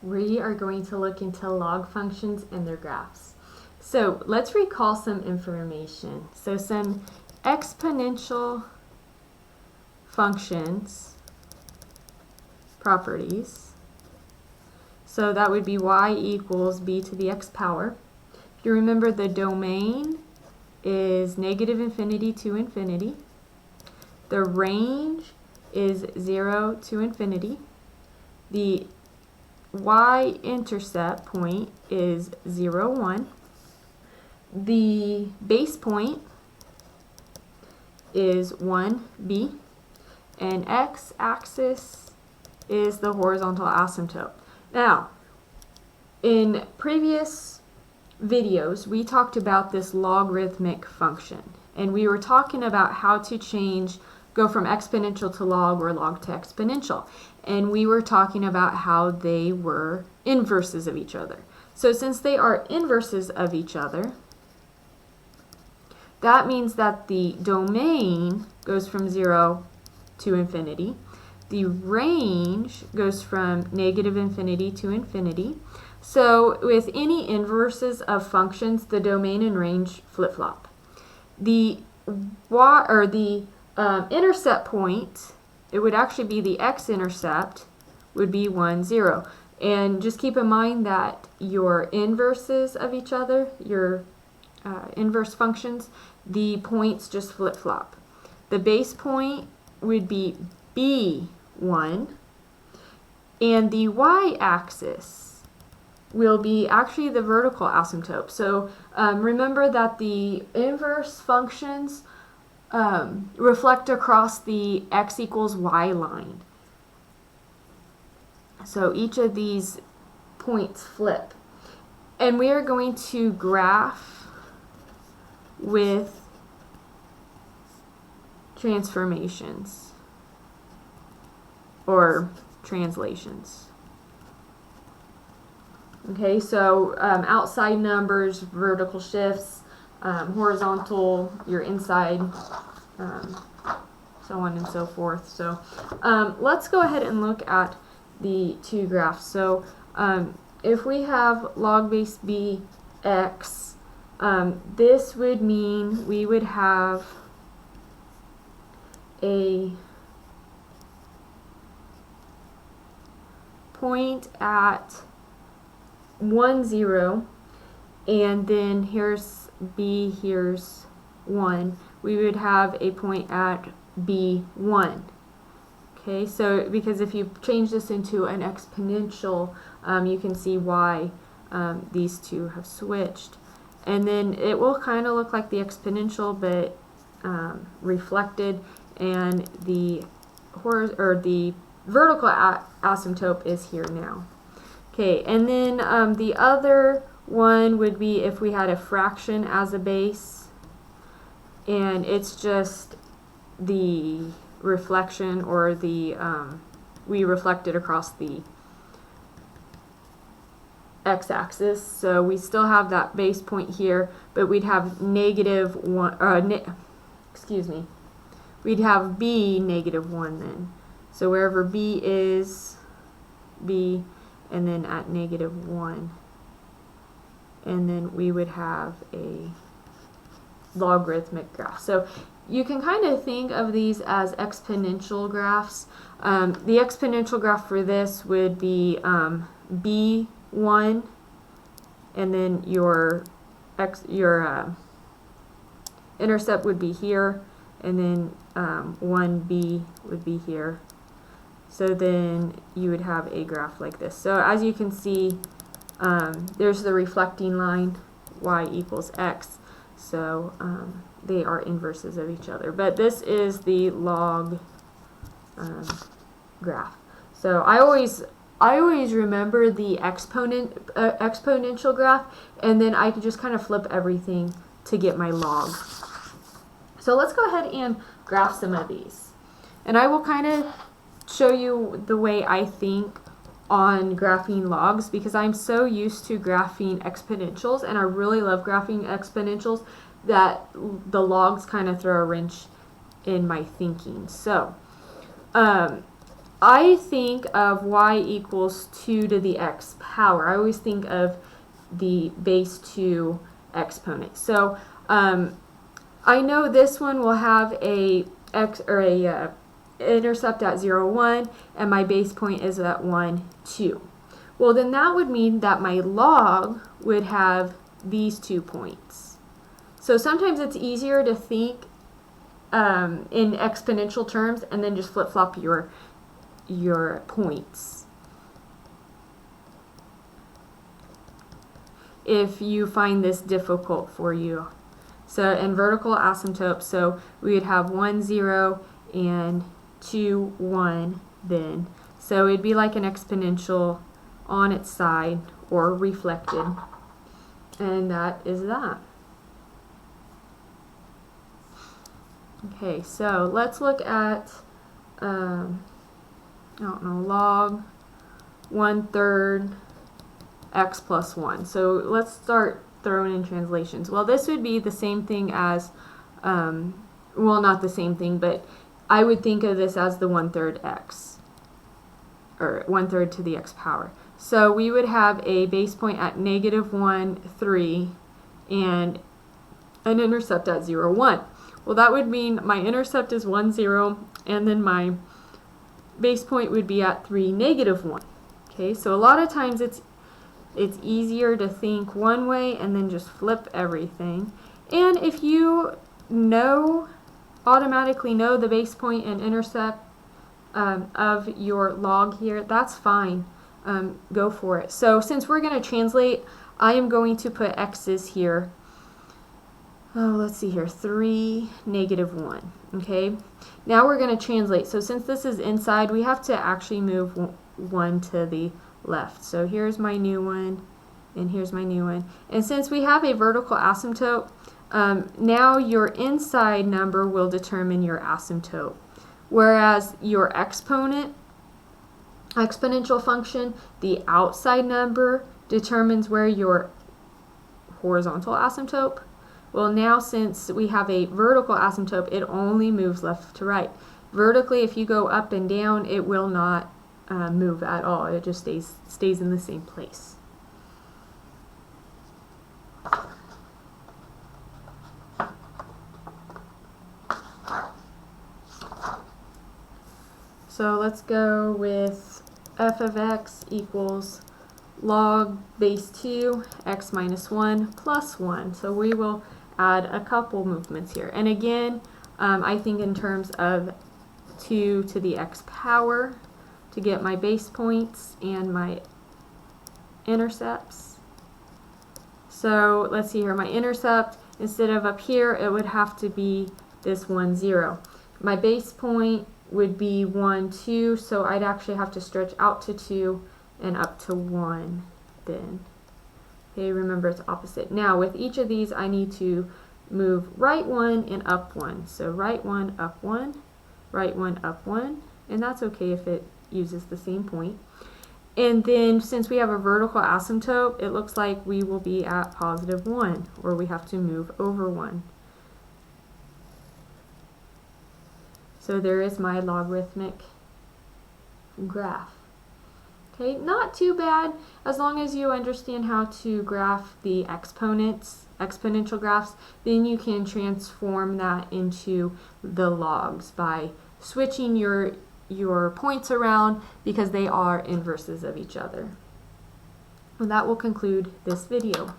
we are going to look into log functions and their graphs. So let's recall some information. So some exponential functions properties. So that would be y equals b to the x power. If you remember, the domain is negative infinity to infinity. The range is 0 to infinity. The y-intercept point is 0, 1. The base point is 1b. And x-axis is the horizontal asymptote. Now, in previous videos, we talked about this logarithmic function. And we were talking about how to go from exponential to log or log to exponential. And we were talking about how they were inverses of each other. So since they are inverses of each other, that means that the domain goes from 0 to infinity. The range goes from negative infinity to infinity. So with any inverses of functions, the domain and range flip-flop. The intercept point, it would actually be the x-intercept, would be 1, 0. And just keep in mind that your inverses of each other, your inverse functions, the points just flip-flop. The base point would be b1, and the y-axis will be actually the vertical asymptote. So remember that the inverse functions reflect across the x equals y line. So each of these points flip. And we are going to graph with transformations or translations. Okay, so outside numbers, vertical shifts, horizontal, your inside, so on and so forth. So let's go ahead and look at the two graphs. So if we have log base b x, this would mean we would have a point at 1, 0, and then here's b, here's 1. We would have a point at b1. Okay, so because if you change this into an exponential, you can see why these two have switched. And then it will kind of look like the exponential, but reflected, and the vertical asymptote is here now. Okay, and then the other one would be if we had a fraction as a base, and it's just the reflection, or the we reflect it across the x-axis. So we still have that base point here, but we'd have negative 1, we'd have b negative 1 then. So wherever b is, b, and then at negative 1. And then we would have a logarithmic graph. So you can kind of think of these as exponential graphs. The exponential graph for this would be b1, and then your intercept would be here, and then 1b would be here. So then you would have a graph like this. So as you can see, there's the reflecting line, y equals x. So they are inverses of each other. But this is the log graph. So I always remember the exponential graph, and then I can just kind of flip everything to get my log. So let's go ahead and graph some of these. And I will kind of show you the way I think on graphing logs, because I'm so used to graphing exponentials, and I really love graphing exponentials, that the logs kind of throw a wrench in my thinking. So I think of y equals 2 to the x power. I always think of the base 2 exponent. So I know this one will have a x or a intercept at 0, 1, and my base point is at 1, 2. Well, then that would mean that my log would have these 2 points. So sometimes it's easier to think in exponential terms and then just flip-flop your points if you find this difficult for you. So in vertical asymptote, so we would have 1, 0 and 2, 1 then. So it'd be like an exponential on its side or reflected. And that is that. Okay, so let's look at I don't know, log 1/3 x plus 1. So let's start throwing in translations. Well, this would be the same thing as, well, not the same thing, but I would think of this as the 1/3 x, or 1/3 to the x power. So we would have a base point at -1, 3, and an intercept at 0, 1. Well, that would mean my intercept is 1, 0, and then my base point would be at 3, -1. Okay, so a lot of times it's easier to think one way and then just flip everything. And if you automatically know the base point and intercept of your log here, that's fine. Go for it. So since we're going to translate, I am going to put x's here. Oh, let's see here, 3, -1. Okay, now we're going to translate. So since this is inside, we have to actually move 1 to the left. So here's my new one, and here's my new one. And since we have a vertical asymptote, now your inside number will determine your asymptote, whereas your exponential function, the outside number determines where your horizontal asymptote. Well, now since we have a vertical asymptote, it only moves left to right. Vertically, if you go up and down, it will not move at all. It just stays in the same place. So let's go with f of x equals log base 2 x minus 1 plus 1. So we will add a couple movements here. And again, I think in terms of 2 to the x power to get my base points and my intercepts. So let's see here, my intercept, instead of up here, it would have to be this 1, 0. My base point would be 1, 2, so I'd actually have to stretch out to 2 and up to 1 then. Okay, remember it's opposite. Now with each of these, I need to move right 1 and up 1. So right 1, up 1, right 1, up 1, and that's okay if it uses the same point. And then since we have a vertical asymptote, it looks like we will be at +1, or we have to move over 1. So there is my logarithmic graph. Okay, not too bad as long as you understand how to graph the exponential graphs, then you can transform that into the logs by switching your points around because they are inverses of each other. And that will conclude this video.